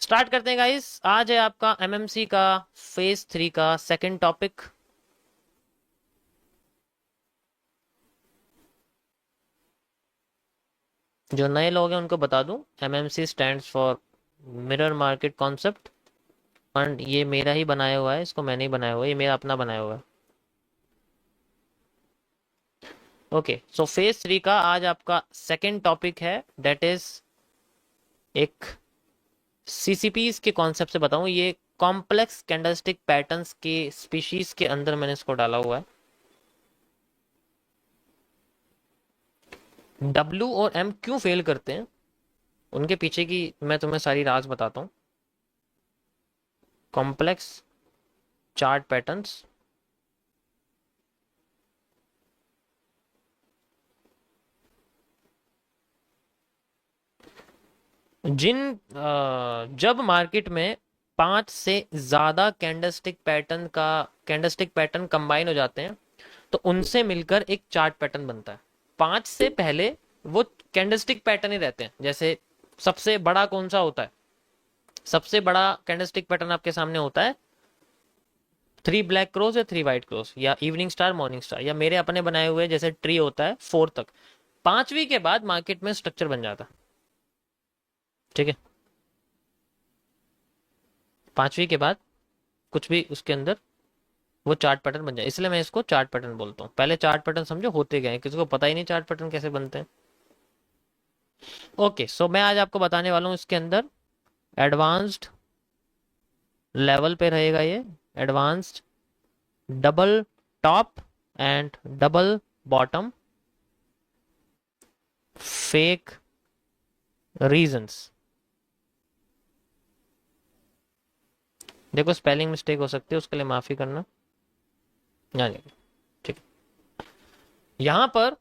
Start करते हैं guys. आज है आपका एमएमसी का फेज 3 का सेकंड टॉपिक। जो नए लोग हैं उनको बता दूं, MMC stands for mirror market concept fund. ये मेरा ही बनाया हुआ है, इसको मैंने ही बनाया हुआ है, ये मेरा अपना बनाया हुआ है। ओके, सो फेज 3 का आज आपका सेकंड टॉपिक है, डेट इज एक सीसीपीज के कॉन्सेप्ट से बताऊं। ये कॉम्प्लेक्स कैंडलस्टिक पैटर्न्स के स्पीशीज के अंदर मैंने इसको डाला हुआ है। डब्ल्यू और एम क्यों फेल करते हैं, उनके पीछे की मैं तुम्हें सारी राज बताता हूँ। कॉम्प्लेक्स चार्ट पैटर्न्स, जब मार्केट में 5 से ज्यादा कैंडलस्टिक पैटर्न कंबाइन हो जाते हैं तो उनसे मिलकर एक चार्ट पैटर्न बनता है। 5 से पहले वो कैंडलस्टिक पैटर्न ही रहते हैं। जैसे सबसे बड़ा कौन सा होता है, सबसे बड़ा कैंडलस्टिक पैटर्न आपके सामने होता है 3 ब्लैक क्रोस या 3 वाइट क्रोस या इवनिंग स्टार मॉर्निंग स्टार, या मेरे अपने बनाए हुए जैसे ट्री होता है 4 तक। 5वीं के बाद मार्केट में स्ट्रक्चर बन जाता है। ठीक है, 5वीं के बाद कुछ भी उसके अंदर वो चार्ट पैटर्न बन जाए, इसलिए मैं इसको चार्ट पैटर्न बोलता हूँ। पहले चार्ट पैटर्न समझो होते गए, किसी को पता ही नहीं चार्ट पैटर्न कैसे बनते हैं। ओके, सो मैं आज आपको बताने वाला हूँ इसके अंदर एडवांस्ड लेवल पे रहेगा ये। Advanced double top and double bottom fake reasons. देखो स्पेलिंग मिस्टेक हो सकती है, उसके लिए माफी करना। नहीं, ठीक। यहां पर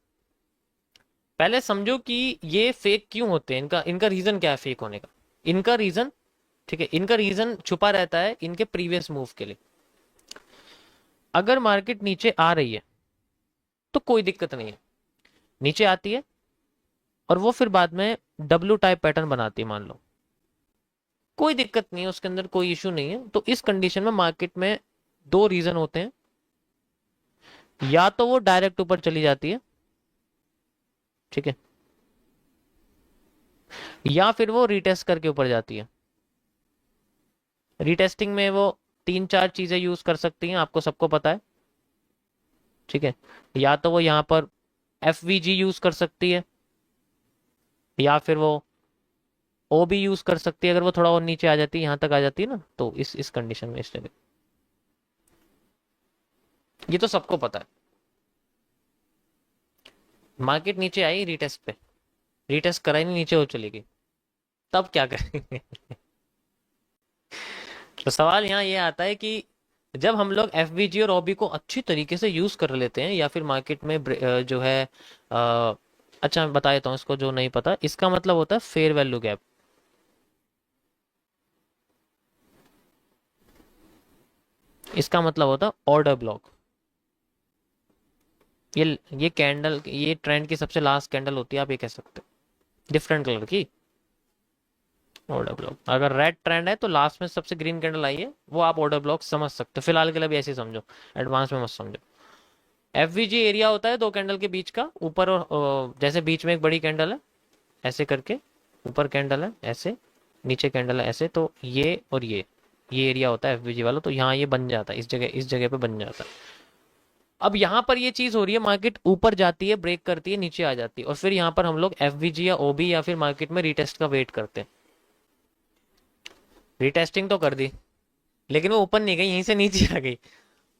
पहले समझो कि ये फेक क्यों होते हैं, इनका इनका रीजन क्या है फेक होने का। इनका रीजन, ठीक है, इनका रीजन छुपा रहता है इनके प्रीवियस मूव के लिए। अगर मार्केट नीचे आ रही है तो कोई दिक्कत नहीं है, नीचे आती है और वो फिर बाद में डब्ल्यू टाइप पैटर्न बनाती है, मान लो, कोई दिक्कत नहीं है, उसके अंदर कोई इशू नहीं है। तो इस कंडीशन में मार्केट में दो रीजन होते हैं, या तो वो डायरेक्ट ऊपर चली जाती है, ठीक है, या फिर वो रीटेस्ट करके ऊपर जाती है। रीटेस्टिंग में वो 3-4 चीजें यूज कर सकती हैं, आपको सबको पता है, ठीक है। या तो वो यहाँ पर एफवीजी यूज कर सकती है, या फिर वो ओ भी यूज कर सकती है। अगर वो थोड़ा और नीचे आ जाती है, यहाँ तक आ जाती है ना, तो इस कंडीशन में, इस जगह, ये तो सबको पता है। मार्केट नीचे आई रीटेस्ट पे, रीटेस्ट करा ही नहीं, नीचे हो चली गई, तब क्या करेंगे? तो सवाल यहाँ ये आता है कि जब हम लोग एफ और ओबी को अच्छी तरीके से यूज कर लेते हैं, या फिर मार्केट में जो है अच्छा मैं बता देता हूँ इसको, जो नहीं पता, इसका मतलब होता है फेयर वैल्यू गैप। इसका मतलब होता है ऑर्डर ब्लॉक। ये कैंडल, ये ट्रेंड की सबसे लास्ट कैंडल होती है, आप ये कह सकते हो, डिफरेंट कलर की ऑर्डर ब्लॉक। अगर रेड ट्रेंड है तो लास्ट में सबसे ग्रीन कैंडल आई है, वो आप ऑर्डर ब्लॉक समझ सकते हो। फिलहाल के लिए भी ऐसे ही समझो, एडवांस में मत समझो। एफवीजी एरिया होता है दो कैंडल के बीच का, ऊपर और जैसे बीच में एक बड़ी कैंडल है ऐसे करके, ऊपर कैंडल है ऐसे, नीचे कैंडल है ऐसे, तो ये और ये एरिया होता है एफवीजी वाला। तो यहाँ ये बन जाता है, इस जगह पे बन जाता है। अब यहाँ पर ये चीज हो रही है, मार्केट ऊपर जाती है, ब्रेक करती है, नीचे आ जाती है, और फिर यहाँ पर हम लोग एफवीजी या ओबी या फिर मार्केट में रीटेस्ट का वेट करते हैं। रीटेस्टिंग तो कर दी, लेकिन वो ऊपर नहीं गई, यहीं से नीचे आ गई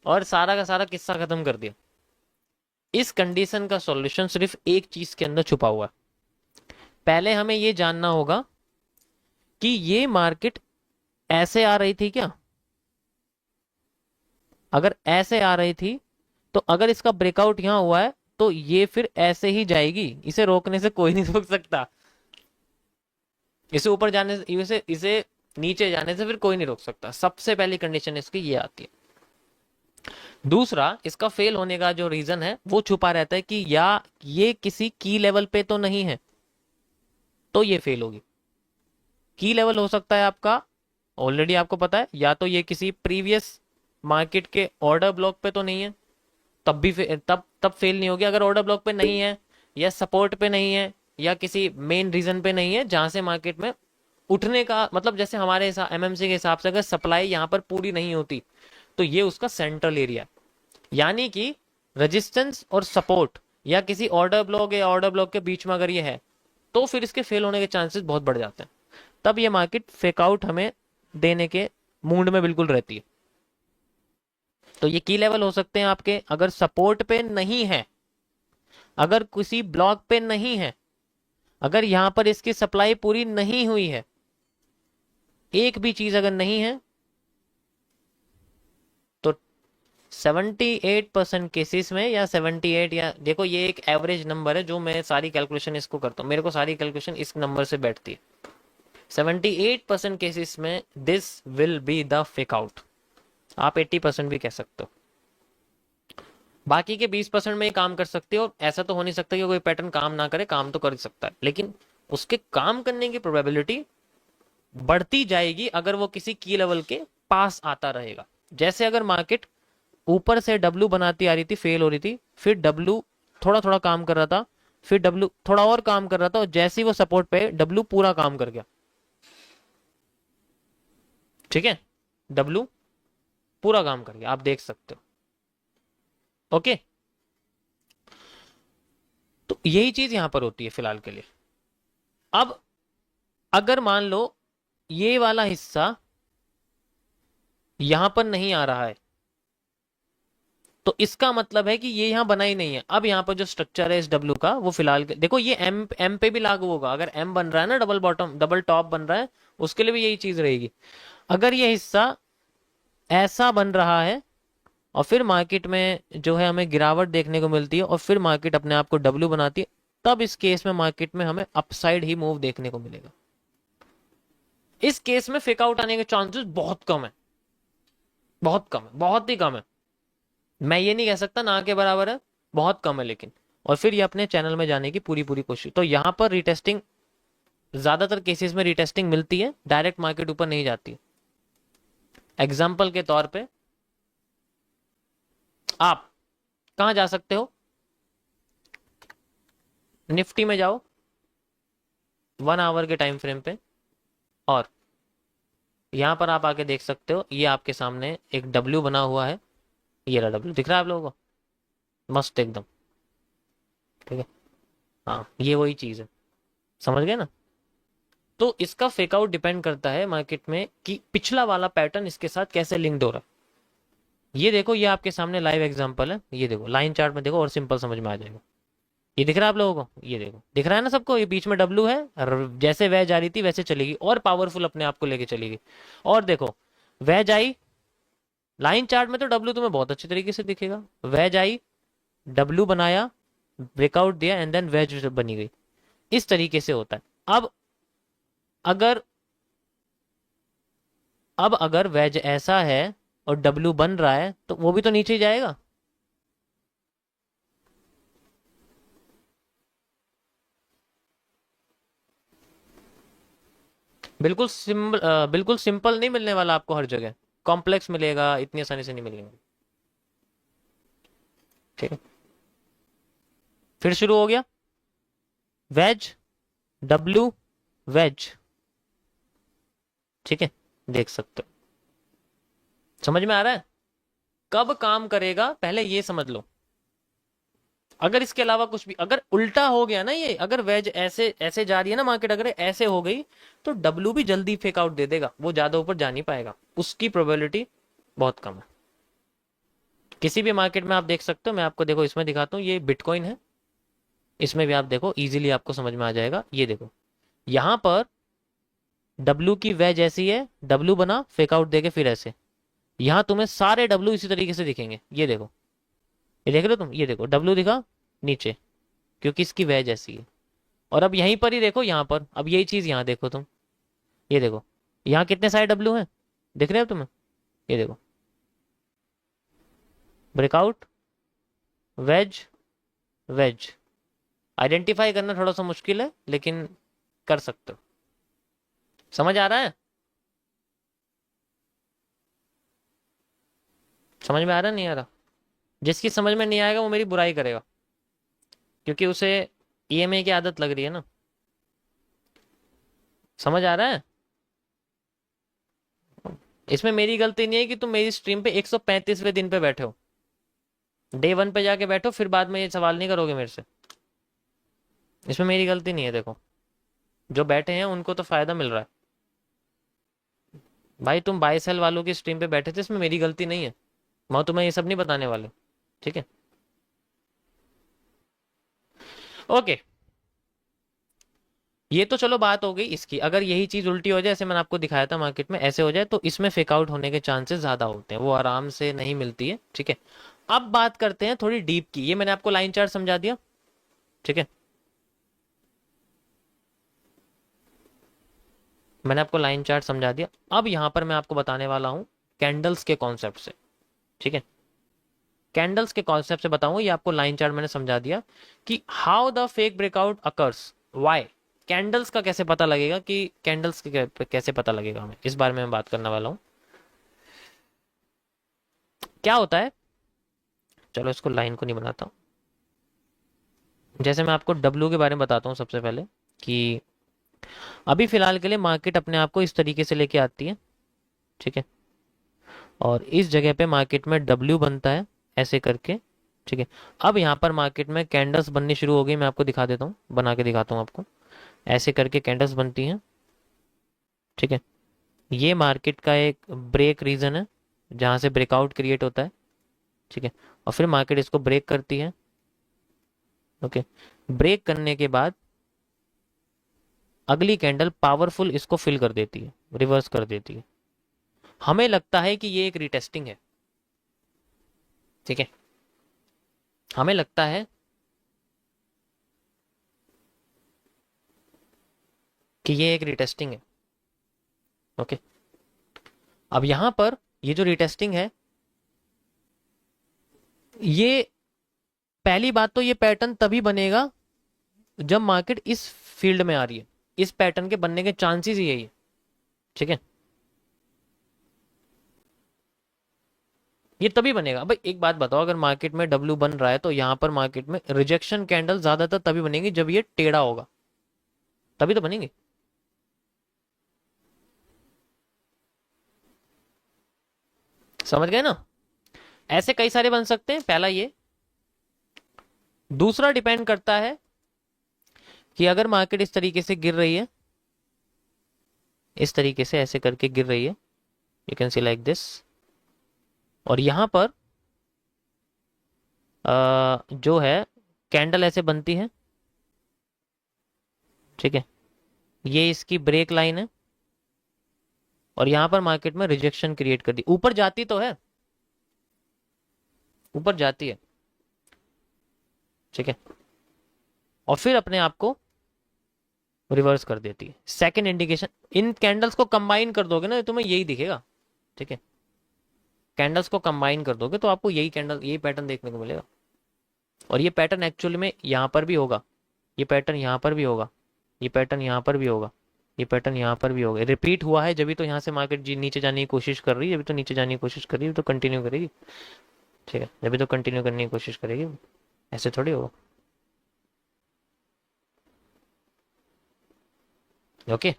और सारा का सारा किस्सा खत्म कर दिया। इस कंडीशन का सॉल्यूशन सिर्फ एक चीज के अंदर छुपा हुआ है। पहले हमें ये जानना होगा कि ये मार्केट ऐसे आ रही थी क्या। अगर ऐसे आ रही थी तो अगर इसका ब्रेकआउट यहां हुआ है तो ये फिर ऐसे ही जाएगी, इसे रोकने से कोई नहीं रोक सकता। इसे ऊपर जाने से, इसे नीचे जाने से फिर कोई नहीं रोक सकता। सबसे पहली कंडीशन इसकी ये आती है। दूसरा, इसका फेल होने का जो रीजन है वो छुपा रहता है कि या ये किसी की लेवल पे तो नहीं है, तो ये फेल होगी। की लेवल हो सकता है आपका, ऑलरेडी आपको पता है, या तो ये किसी प्रीवियस मार्केट के ऑर्डर ब्लॉक पे तो नहीं है, तब भी तब फेल नहीं होगी। अगर ऑर्डर ब्लॉक पे नहीं है, या सपोर्ट पे नहीं है, या किसी मेन रीजन पे नहीं है जहां से मार्केट में उठने का मतलब, जैसे हमारे एमएमसी के हिसाब से अगर सप्लाई यहाँ पर पूरी नहीं होती तो ये उसका सेंट्रल एरिया, यानी कि रेजिस्टेंस और सपोर्ट या किसी ऑर्डर ब्लॉक या ऑर्डर ब्लॉक के बीच में अगर ये है, तो फिर इसके फेल होने के चांसेस बहुत बढ़ जाते हैं। तब ये मार्केट फेक आउट हमें देने के मूड में बिल्कुल रहती है। तो ये की लेवल हो सकते हैं आपके, अगर सपोर्ट पे नहीं है, अगर किसी ब्लॉक पे नहीं है, अगर यहां पर इसकी सप्लाई पूरी नहीं हुई है, एक भी चीज अगर नहीं है, तो 78% केसेस में, या 78, या देखो ये एक एवरेज नंबर है जो मैं सारी कैलकुलेशन इसको करता हूँ, मेरे को सारी कैलकुलेशन इस नंबर से बैठती है। 78% केसेस में this will be the fake out. आप 80% भी कह सकते हो, बाकी के 20% में ही काम कर सकते हो। ऐसा तो हो नहीं सकता कि कोई पैटर्न काम ना करे, काम तो कर ही सकता है, लेकिन उसके काम करने की प्रोबेबिलिटी बढ़ती जाएगी अगर वो किसी की लेवल के पास आता रहेगा। जैसे अगर मार्केट ऊपर से डब्ल्यू बनाती आ रही थी, फेल हो रही थी, फिर डब्ल्यू थोड़ा थोड़ा काम कर रहा था, फिर डब्ल्यू थोड़ा और काम कर रहा था, और जैसे ही वो सपोर्ट पे डब्ल्यू पूरा काम कर गया, ठीक है, डब्ल्यू पूरा काम कर गया, आप देख सकते हो। ओके, तो यही चीज यहां पर होती है फिलहाल के लिए। अब अगर मान लो ये वाला हिस्सा यहां पर नहीं आ रहा है, तो इसका मतलब है कि ये यहां बना ही नहीं है। अब यहां पर जो स्ट्रक्चर है इस डब्ल्यू का, वो फिलहाल देखो ये एम पे भी लागू होगा। अगर एम बन रहा है ना, डबल बॉटम डबल टॉप बन रहा है, उसके लिए भी यही चीज रहेगी। अगर ये हिस्सा ऐसा बन रहा है और फिर मार्केट में जो है हमें गिरावट देखने को मिलती है, और फिर मार्केट अपने आप को डब्ल्यू बनाती है, तब इस केस में मार्केट में हमें अपसाइड ही मूव देखने को मिलेगा। इस केस में फेक आउट आने के चांसेस बहुत कम है, बहुत कम है, बहुत ही कम है। मैं ये नहीं कह सकता ना के बराबर है, बहुत कम है, लेकिन और फिर ये अपने चैनल में जाने की पूरी पूरी कोशिश। तो यहां पर रिटेस्टिंग, ज्यादातर केसेस में रिटेस्टिंग मिलती है, डायरेक्ट मार्केट ऊपर नहीं जाती। एग्जाम्पल के तौर पे आप कहां जा सकते हो, निफ्टी में जाओ 1 आवर के टाइम फ्रेम पे, और यहां पर आप आके देख सकते हो, ये आपके सामने एक डब्ल्यू बना हुआ है, ये रहा डब्ल्यू, दिख रहा है आप लोगों को, मस्त एकदम, ठीक है। हाँ, ये वही चीज है, समझ गए ना। तो इसका फेक आउट डिपेंड करता है मार्केट में कि पिछला वाला पैटर्न इसके साथ कैसे लिंक्ड हो रहा है। ये देखो, ये आपके सामने लाइव एग्जांपल है, ये देखो लाइन चार्ट में देखो, और सिंपल समझ में आ जाएगा। ये दिख रहा है आप लोगों को, ये देखो दिख रहा है ना सबको, ये बीच में डब्ल्यू है, जैसे वह जा रही थी वैसे चलेगी, और पावरफुल अपने आप को लेके चलेगी। और देखो वह जाई, लाइन चार्ट में तो डब्ल्यू तुम्हें बहुत अच्छी तरीके से दिखेगा, वह जाई, डब्ल्यू बनाया, ब्रेकआउट दिया, एंड देन वेज बनी गई। इस तरीके से होता है। अब अगर अब अगर वेज ऐसा है और डब्ल्यू बन रहा है, तो वो भी तो नीचे ही जाएगा। बिल्कुल सिंपल नहीं मिलने वाला आपको हर जगह, कॉम्प्लेक्स मिलेगा, इतनी आसानी से नहीं मिलेगा। ठीक है, फिर शुरू हो गया, वेज, डब्ल्यू, वेज, ठीक है, देख सकते हो। समझ में आ रहा है कब काम करेगा, पहले ये समझ लो। अगर इसके अलावा कुछ भी, अगर उल्टा हो गया ना, ये अगर वेज ऐसे ऐसे जा रही है ना मार्केट, अगर ऐसे हो गई, तो डब्ल्यू भी जल्दी फेक आउट दे देगा, वो ज्यादा ऊपर जा नहीं पाएगा, उसकी प्रोबेबिलिटी बहुत कम है। किसी भी मार्केट में आप देख सकते हो, मैं आपको देखो इसमें दिखाता हूँ, ये बिटकॉइन है, इसमें भी आप देखो इजीली आपको समझ में आ जाएगा। ये देखो यहां पर डब्ल्यू की वेज ऐसी है, डब्ल्यू बना, फेक आउट देके फिर ऐसे, यहां तुम्हें सारे डब्ल्यू इसी तरीके से दिखेंगे। ये देखो, ये देख रहे हो तुम, ये देखो डब्ल्यू दिखा नीचे, क्योंकि इसकी वेज ऐसी है। और अब यहीं पर ही देखो, यहां पर अब यही चीज यहां देखो तुम, ये देखो यहां कितने सारे डब्ल्यू हैं, दिख रहे हो तुम्हें, ये देखो ब्रेकआउट, वेज, वेज। आइडेंटिफाई करना थोड़ा सा मुश्किल है, लेकिन कर सकते हो। समझ आ रहा है? समझ में आ रहा नहीं आ रहा? जिसकी समझ में नहीं आएगा वो मेरी बुराई करेगा, क्योंकि उसे ईएमआई की आदत लग रही है ना। समझ आ रहा है? इसमें मेरी गलती नहीं है कि तुम मेरी स्ट्रीम पे 135वें दिन पे बैठे हो। डे 1 पे जाके बैठो, फिर बाद में ये सवाल नहीं करोगे मेरे से। इसमें मेरी गलती नहीं है। देखो, जो बैठे हैं उनको तो फायदा मिल रहा है। भाई तुम 22 साल वालों की स्ट्रीम पे बैठे थे, इसमें मेरी गलती नहीं है। मैं तुम्हें ये सब नहीं बताने वाले। ठीक है, ओके। ये तो चलो बात हो गई इसकी। अगर यही चीज उल्टी हो जाए, जैसे मैंने आपको दिखाया था मार्केट में, ऐसे हो जाए, तो इसमें फेक आउट होने के चांसेस ज्यादा होते हैं, वो आराम से नहीं मिलती है। ठीक है, अब बात करते हैं थोड़ी डीप की। ये मैंने आपको लाइन चार्ट समझा दिया। ठीक है, मैंने आपको लाइन चार्ट समझा दिया। अब यहां पर मैं आपको बताने वाला हूं कैंडल्स के कॉन्सेप्ट से। ठीक है, कैंडल्स के कॉन्सेप्ट से बताऊंगा। ये आपको लाइन चार्ट मैंने समझा दिया कि how the fake breakout occurs, why. Candles का कैसे पता लगेगा, कि कैंडल्स के कैसे पता लगेगा हमें, इस बारे में मैं बात करने वाला हूं। क्या होता है, चलो इसको लाइन को नहीं बनाता हूं। जैसे मैं आपको डब्ल्यू के बारे में बताता हूँ सबसे पहले, कि अभी फिलहाल के लिए मार्केट अपने आप को इस तरीके से लेके आती है। ठीक है, और इस जगह पे मार्केट में डब्ल्यू बनता है ऐसे करके। ठीक है, अब यहाँ पर मार्केट में कैंडल्स बननी शुरू हो गई। मैं आपको दिखा देता हूँ, बना के दिखाता हूँ आपको। ऐसे करके कैंडल्स बनती हैं। ठीक है, ये मार्केट का एक ब्रेक रीजन है, जहाँ से ब्रेकआउट क्रिएट होता है। ठीक है, और फिर मार्केट इसको ब्रेक करती है। ओके, ब्रेक करने के बाद अगली कैंडल पावरफुल इसको फिल कर देती है, रिवर्स कर देती है। हमें लगता है कि ये एक रिटेस्टिंग है। ठीक है, हमें लगता है कि ये एक रिटेस्टिंग है। ओके, अब यहां पर ये जो रिटेस्टिंग है, ये पहली बात तो ये पैटर्न तभी बनेगा जब मार्केट इस फील्ड में आ रही है। इस पैटर्न के बनने के चांसेस ही यही है। ठीक है, ये तभी बनेगा। भाई एक बात बताओ, अगर मार्केट में डब्ल्यू बन रहा है तो यहां पर मार्केट में रिजेक्शन कैंडल ज्यादातर तभी बनेगी जब ये टेढ़ा होगा, तभी तो बनेंगे। समझ गए ना? ऐसे कई सारे बन सकते हैं, पहला ये। दूसरा डिपेंड करता है कि अगर मार्केट इस तरीके से गिर रही है, इस तरीके से ऐसे करके गिर रही है, you can see like this, और यहां पर जो है कैंडल ऐसे बनती है। ठीक है, ये इसकी ब्रेक लाइन है, और यहां पर मार्केट में रिजेक्शन क्रिएट कर दी। ऊपर जाती तो है, ऊपर जाती है। ठीक है, और फिर अपने आप को रिवर्स कर देती है। सेकंड इंडिकेशन, इन कैंडल्स को कंबाइन कर दोगे ना तो तुम्हें यही दिखेगा। ठीक है, कैंडल्स को कंबाइन कर दोगे तो आपको यही कैंडल, यही पैटर्न देखने को मिलेगा। और ये पैटर्न एक्चुअली में यहां पर भी होगा, ये पैटर्न यहां पर भी होगा, ये पैटर्न यहां पर भी होगा, ये पैटर्न यहां पर भी होगा। रिपीट हुआ है जब भी तो यहां से मार्केट जी नीचे जाने की कोशिश कर रही है, जब भी तो नीचे जाने की कोशिश कर रही है तो कंटिन्यू करेगी। ठीक है, जब भी तो कंटिन्यू करने की कोशिश करेगी, ऐसे थोड़ी होगा। ओके,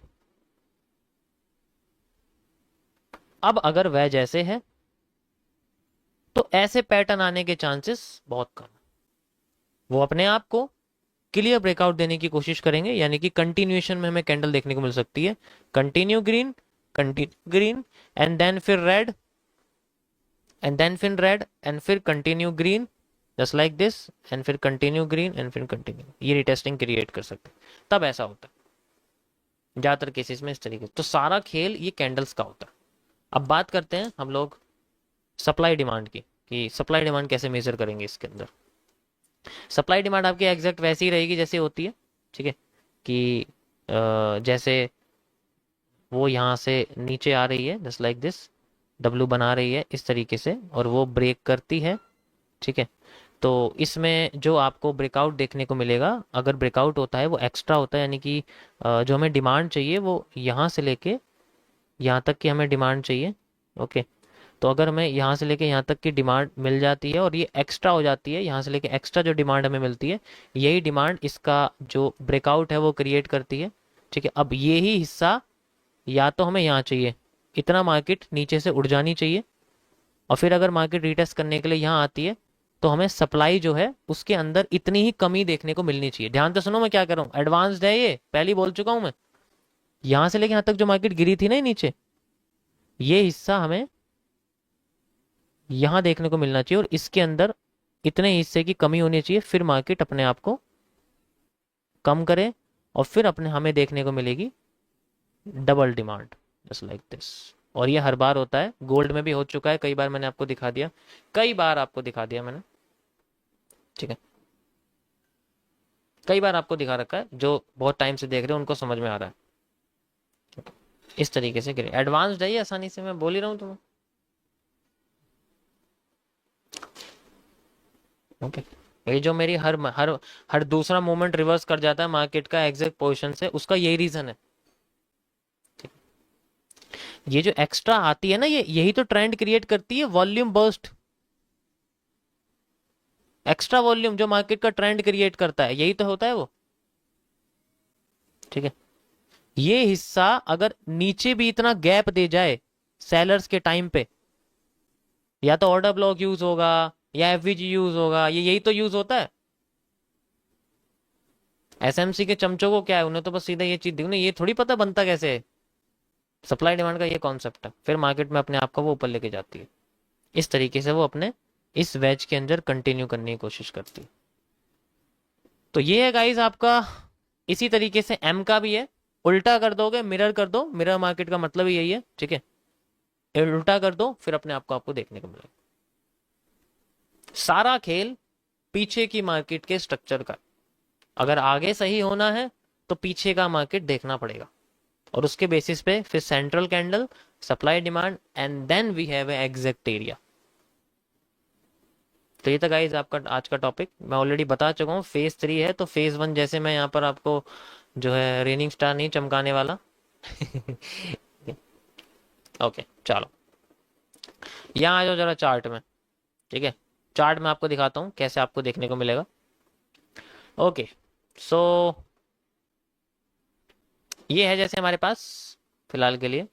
अब अगर वह जैसे है तो ऐसे पैटर्न आने के चांसेस बहुत कम है। वो अपने आप को क्लियर ब्रेकआउट देने की कोशिश करेंगे, यानी कि कंटिन्यूएशन में हमें कैंडल देखने को मिल सकती है। कंटिन्यू ग्रीन एंड देन फिर रेड, एंड देन फिर रेड एंड फिर continue green, just like this, and फिर कंटिन्यू ग्रीन एंड फिर कंटिन्यू। ये रिटेस्टिंग क्रिएट कर सकते हैं, तब ऐसा होता है ज्यादातर केसेस में इस तरीके। तो सारा खेल ये कैंडल्स का होता है। अब बात करते हैं हम लोग सप्लाई डिमांड की, कि सप्लाई डिमांड कैसे मेजर करेंगे इसके अंदर। सप्लाई डिमांड आपकी एग्जैक्ट वैसी ही रहेगी जैसे होती है। ठीक है, कि जैसे वो यहाँ से नीचे आ रही है, जस्ट लाइक दिस, डब्ल्यू बना रही है इस तरीके से, और वो ब्रेक करती है। ठीक है, तो इसमें जो आपको ब्रेकआउट देखने को मिलेगा, अगर ब्रेकआउट होता है वो एक्स्ट्रा होता है, यानी कि जो हमें डिमांड चाहिए वो यहाँ से लेके यहाँ तक की हमें डिमांड चाहिए। ओके, तो अगर हमें यहाँ से लेके यहाँ तक की डिमांड मिल जाती है और ये एक्स्ट्रा हो जाती है, यहाँ से लेके एक्स्ट्रा जो डिमांड हमें मिलती है, यही डिमांड इसका जो ब्रेकआउट है वो क्रिएट करती है। ठीक है, अब ये ही हिस्सा या तो हमें यहाँ चाहिए, इतना मार्केट नीचे से उड़ जानी चाहिए, और फिर अगर मार्केट रीटेस्ट करने के लिए यहाँ आती है तो हमें सप्लाई जो है उसके अंदर इतनी ही कमी देखने को मिलनी चाहिए। ध्यान से सुनो मैं क्या कर रहा हूँ, एडवांस्ड है ये, पहले ही बोल चुका हूँ मैं। यहाँ से लेके यहाँ तक जो मार्केट गिरी थी ना नीचे, ये हिस्सा हमें यहाँ देखने को मिलना चाहिए और इसके अंदर इतने हिस्से की कमी होनी चाहिए, फिर मार्केट अपने आप को कम करे और फिर अपने हमें देखने को मिलेगी double demand, just like this. और ये हर बार होता है, गोल्ड में भी हो चुका है, कई बार मैंने आपको दिखा दिया, कई बार आपको दिखा दिया मैंने। ठीक है, कई बार आपको दिखा रखा है, जो बहुत टाइम से देख रहे हैं उनको समझ में आ रहा है। इस तरीके से गिरे, एडवांस्ड है ये, आसानी से मैं बोल ही रहा हूँ तुम्हें। ओके, ये जो मेरी हर हर हर दूसरा मूवमेंट रिवर्स कर जाता है मार्केट का एग्जैक्ट पोजीशन से, उसका यही रीजन है। ये जो एक्स्ट्रा आती है ना, ये यही तो ट्रेंड क्रिएट करती है, वॉल्यूम बर्स्ट। एक्स्ट्रा वॉल्यूम जो मार्केट का ट्रेंड क्रिएट करता है, यही तो होता है वो। ठीक है, ये हिस्सा अगर नीचे भी इतना गैप दे जाए सेलर्स के टाइम पे, या तो ऑर्डर ब्लॉक यूज होगा या एफवीजी यूज होगा, ये यही तो यूज होता है। एसएमसी के चमचों को क्या है, उन्हें तो बस सीधा ये चीज दी, उन्हें ये थोड़ी पता बनता कैसे है, सप्लाई डिमांड का ये कॉन्सेप्ट है, फिर मार्केट में अपने आप को वो ऊपर लेके जाती है। इस तरीके से वो अपने इस वेज के अंदर कंटिन्यू करने की कोशिश करती है। तो ये है गाइस आपका, इसी तरीके से एम का भी है, उल्टा कर दोगे, मिरर कर दो, मिरर मार्केट का मतलब ही यही है। ठीक है, उल्टा कर दो, फिर अपने आप को आपको देखने को मिलेगा। सारा खेल पीछे की मार्केट के स्ट्रक्चर का, अगर आगे सही होना है तो पीछे का मार्केट देखना पड़ेगा, और उसके बेसिस पे फिर central candle, supply demand, and then we have exact area. तो ये था गाइज आपका आज का टॉपिक, मैं ऑलरेडी बता चुका हूँ। फेज 3 है, तो फेज 1 जैसे मैं यहाँ पर आपको जो है रेनिंग स्टार नहीं चमकाने वाला। ओके चलो, यहाँ आ जाओ जरा चार्ट में। ठीक है, चार्ट में आपको दिखाता हूँ कैसे आपको देखने को मिलेगा। ओके, सो ये है जैसे हमारे पास फिलहाल के लिए।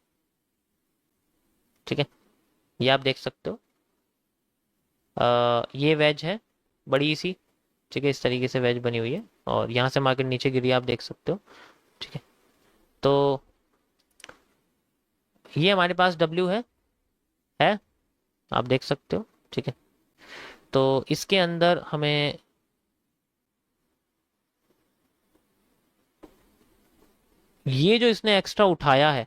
ठीक है, ये आप देख सकते हो, ये वेज है बड़ी सी। ठीक है, इस तरीके से वेज बनी हुई है, और यहाँ से मार्केट नीचे गिरी आप देख सकते हो। ठीक है, तो ये हमारे पास डब्ल्यू है, आप देख सकते हो। ठीक है, तो इसके अंदर हमें ये जो इसने एक्स्ट्रा उठाया है,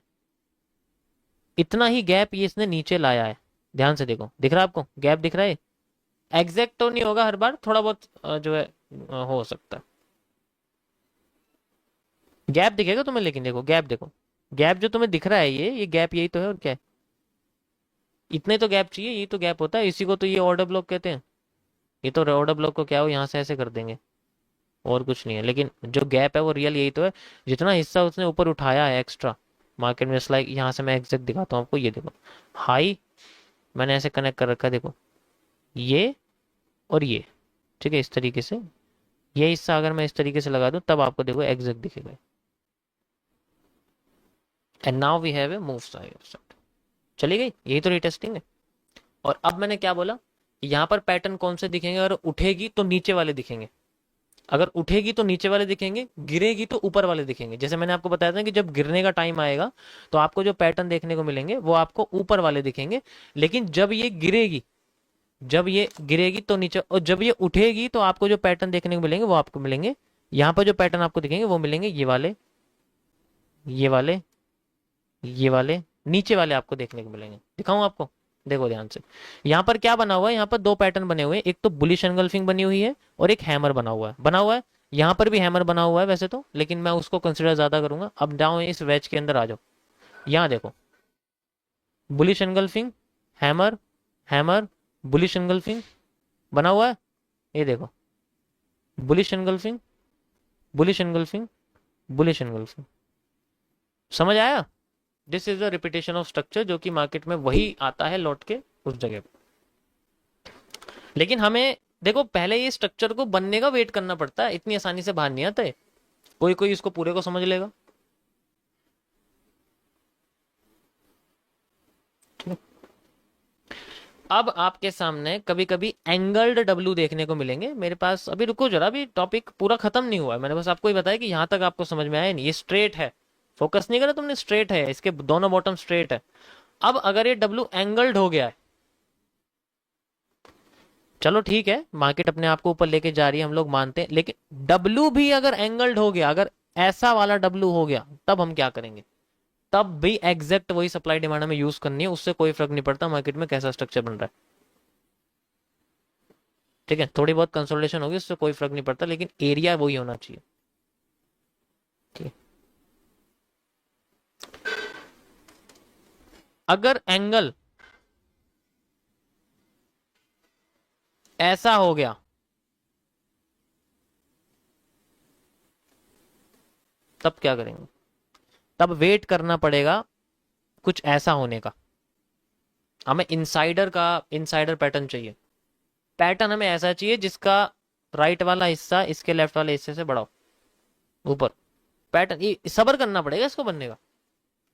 इतना ही गैप ये इसने नीचे लाया है। ध्यान से देखो, दिख रहा है आपको गैप दिख रहा है। एग्जैक्ट तो नहीं होगा, हर बार थोड़ा बहुत जो है हो सकता है, गैप दिखेगा तुम्हें, लेकिन देखो गैप, देखो गैप जो तुम्हें दिख रहा है, ये गैप यही तो है, और क्या है, इतने तो गैप चाहिए, यही तो गैप होता है, इसी को तो ये ऑर्डर ब्लॉक कहते हैं। ये तो ऑर्डर ब्लॉक को क्या हो, यहाँ से ऐसे कर देंगे, और कुछ नहीं है, लेकिन जो गैप है वो रियल यही तो है। जितना हिस्सा उसने ऊपर उठाया है एक्स्ट्रा मार्केट में, लाइक यहाँ से मैं एग्जैक्ट दिखाता हूँ आपको, ये देखो हाई मैंने ऐसे कनेक्ट कर रखा है, देखो ये और ये। ठीक है, इस तरीके से ये हिस्सा अगर मैं इस तरीके से लगा दूं, तब आपको देखो एग्जैक्ट दिखेगा। And now we have a move side, चली गई, यही तो रीटेस्टिंग है। और अब मैंने क्या बोला, यहाँ पर पैटर्न कौन से दिखेंगे, अगर उठेगी तो नीचे वाले दिखेंगे, अगर उठेगी तो नीचे वाले दिखेंगे, गिरेगी तो ऊपर वाले दिखेंगे। जैसे मैंने आपको बताया था कि जब गिरने का टाइम आएगा तो आपको जो पैटर्न देखने को मिलेंगे वो आपको ऊपर वाले दिखेंगे, लेकिन जब ये गिरेगी, जब ये गिरेगी तो नीचे, और जब ये उठेगी तो आपको जो पैटर्न देखने को मिलेंगे वो आपको मिलेंगे, यहाँ पर जो पैटर्न आपको दिखेंगे वो मिलेंगे ये वाले, ये वाले, ये वाले, नीचे वाले आपको देखने को मिलेंगे। दिखाऊं आपको, देखो ध्यान से, यहाँ पर क्या बना हुआ है, यहाँ पर दो पैटर्न बने हुए हैं, एक तो बुलिश एंगल्फिंग बनी हुई है और एक हैमर बना हुआ है। यहाँ पर भी हैमर बना हुआ है वैसे तो, लेकिन मैं उसको कंसिडर ज्यादा करूंगा। अब जाओ इस वेज के अंदर आ जाओ, यहाँ देखो bullish engulfing, hammer, hammer, bullish engulfing बना हुआ है। ये देखो, bullish engulfing, bullish engulfing, bullish engulfing. समझ आया? This is a repetition of structure, जो कि मार्केट में वही आता है लौट के उस जगह पे। लेकिन हमें देखो, पहले ये स्ट्रक्चर को बनने का वेट करना पड़ता है, इतनी आसानी से बाहर नहीं आता है। कोई कोई इसको पूरे को समझ लेगा। अब आपके सामने कभी कभी एंगल्ड डब्लू देखने को मिलेंगे मेरे पास। अभी रुको जरा, अभी टॉपिक पूरा खत्म नहीं हुआ है, मैंने बस आपको ही बताया कि यहां तक आपको समझ में आया नहीं। ये स्ट्रेट है, फोकस नहीं करा तुमने, स्ट्रेट है, इसके दोनों बॉटम स्ट्रेट है। अब अगर ये डब्लू एंगल्ड हो गया है, चलो ठीक है, मार्केट अपने आप को ऊपर लेके जा रही है, हम लोग मानते हैं, लेकिन डब्लू भी अगर एंगल्ड हो गया, अगर ऐसा वाला डब्लू हो गया, तब हम क्या करेंगे? तब भी एग्जैक्ट वही सप्लाई डिमांड हमें यूज करनी है, उससे कोई फर्क नहीं पड़ता मार्केट में कैसा स्ट्रक्चर बन रहा है। ठीक है, थोड़ी बहुत कंसोलिडेशन होगी, उससे कोई फर्क नहीं पड़ता, लेकिन एरिया वही होना चाहिए। ठीक है, अगर एंगल ऐसा हो गया, तब क्या करेंगे? तब वेट करना पड़ेगा कुछ ऐसा होने का। हमें इनसाइडर पैटर्न चाहिए। पैटर्न हमें ऐसा चाहिए जिसका राइट वाला हिस्सा इसके लेफ्ट वाले हिस्से से बड़ा हो, ऊपर। पैटर्न ये सबर करना पड़ेगा इसको बनने का।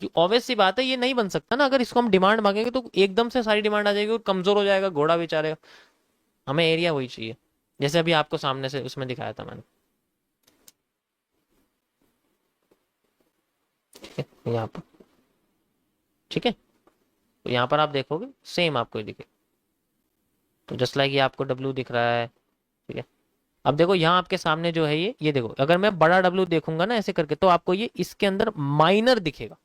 जो ऑब्वियस सी बात है, ये नहीं बन सकता ना। अगर इसको हम डिमांड मांगेंगे तो एकदम से सारी डिमांड आ जाएगी और कमजोर हो जाएगा घोड़ा बेचारे। हमें एरिया वही चाहिए, जैसे अभी आपको सामने से उसमें दिखाया था मैंने। ठीक है, यहाँ पर। ठीक है, तो यहाँ पर आप देखोगे सेम आपको ही दिखे। तो जस्ट लाइक ये आपको डब्ल्यू दिख रहा है। ठीक है, अब देखो यहाँ आपके सामने जो है ये देखो, अगर मैं बड़ा डब्ल्यू देखूंगा ना ऐसे करके, तो आपको ये इसके अंदर माइनर दिखेगा।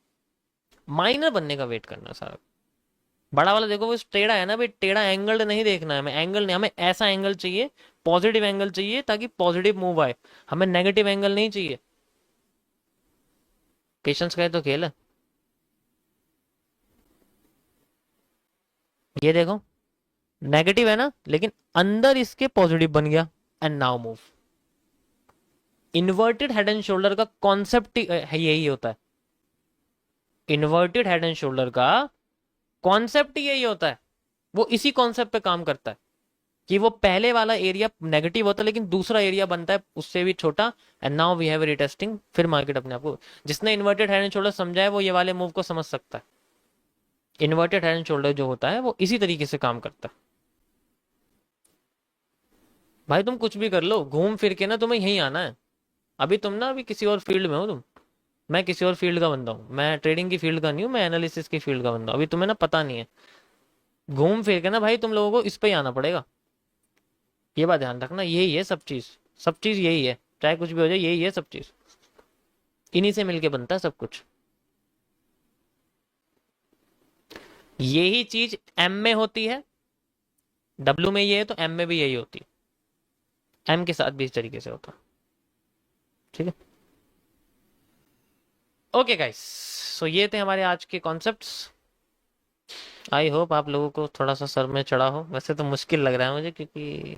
माइनर बनने का वेट करना सारा। बड़ा वाला देखो वो टेढ़ा है ना भाई, टेढ़ा एंगल नहीं देखना है हमें, एंगल नहीं, हमें ऐसा एंगल चाहिए, पॉजिटिव एंगल चाहिए ताकि पॉजिटिव मूव आए। हमें नेगेटिव एंगल नहीं चाहिए। पेशेंस का तो खेल है। ये देखो, नेगेटिव है ना, लेकिन अंदर इसके पॉजिटिव बन गया। And now move. Inverted head and shoulder का कॉन्सेप्ट यही होता है। इन्वर्टेड हेड एंड शोल्डर का कॉन्सेप्ट यही होता है। वो इसी कॉन्सेप्ट पे काम करता है कि वो पहले वाला एरिया नेगेटिव होता है, लेकिन दूसरा एरिया बनता है उससे भी छोटा। And now we have retesting. फिर मार्केट अपने आप को, जिसने इन्वर्टेड हेड एंड शोल्डर समझा है वो ये वाले मूव को समझ सकता है। इन्वर्टेड हेड एंड शोल्डर जो होता है वो इसी तरीके से काम करता है। भाई तुम कुछ भी कर लो, घूम फिर के ना तुम्हें यहीं आना है। अभी तुम ना अभी किसी और फील्ड में हो तुम, मैं किसी और फील्ड का बंदा हूँ, मैं ट्रेडिंग की फील्ड का नहीं हूँ, मैं एनालिसिस की फील्ड का बंदा हूँ। अभी तुम्हें ना पता नहीं है। घूम फिर के ना भाई तुम लोगों को इस पे ही आना पड़ेगा। ये बात ध्यान रखना, यही है सब चीज। सब चीज यही है, चाहे कुछ भी हो जाए, यही है सब चीज। इन्हीं से मिलके बनता है सब कुछ। यही चीज एम में होती है, डब्ल्यू में ये है तो एम में भी यही होती है। एम के साथ भी इस तरीके से होता है। ठीक है, ओके गाइस, सो ये थे हमारे आज के कॉन्सेप्ट्स। आई होप आप लोगों को थोड़ा सा सर में चढ़ा हो। वैसे तो मुश्किल लग रहा है मुझे, क्योंकि